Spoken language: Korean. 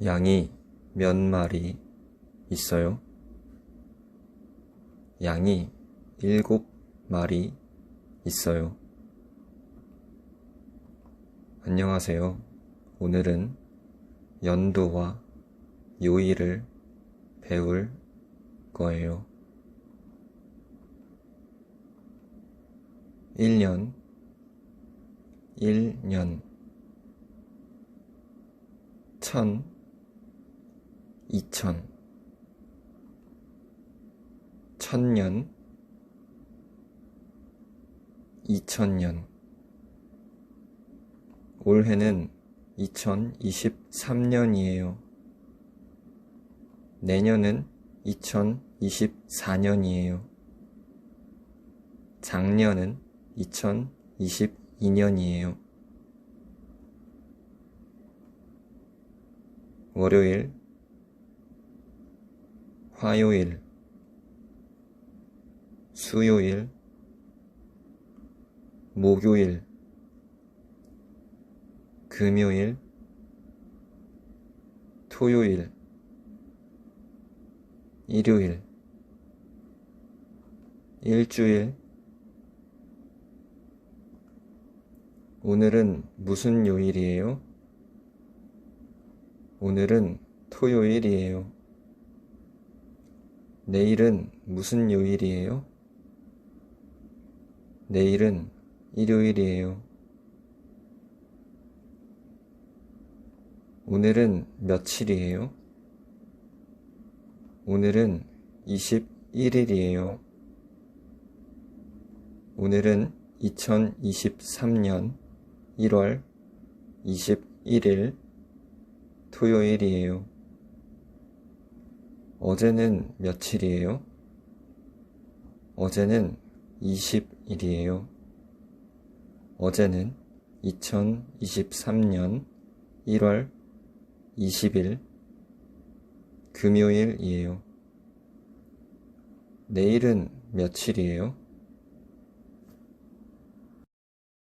양이 몇 마리 있어요? 양이 7마리 있어요. 안녕하세요. 오늘은 연도와 요일을 배울 거예요. 1년, 1년, 1000, 2000, 1000년, 2000년. 올해는 2023년이에요. 내년은 2024년이에요. 작년은 2022년이에요. 월요일, 화요일, 수요일, 목요일, 금요일, 토요일, 일요일, 일주일. 오늘은 무슨 요일이에요? 오늘은 토요일이에요. 내일은 무슨 요일이에요? 내일은 일요일이에요. 오늘은 며칠이에요? 오늘은 21일이에요. 오늘은 2023년 1월 21일 토요일이에요. 어제는 며칠이에요? 어제는 20일이에요. 어제는 2023년 1월 20일 금요일이에요. 내일은 며칠이에요?